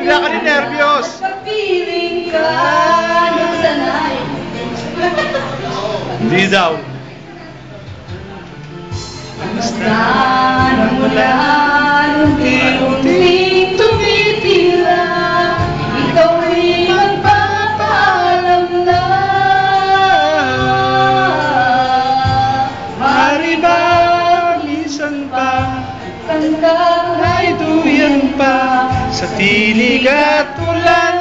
Bigla ka ni nervyos. Pagpiling ka ng sanay. Hindi daw. Basta nang mula unti-unting tumitila, ikaw ay magpapaalam na. Mari ba minsan pa Saan ka ay duyan pa sa tinig at ulan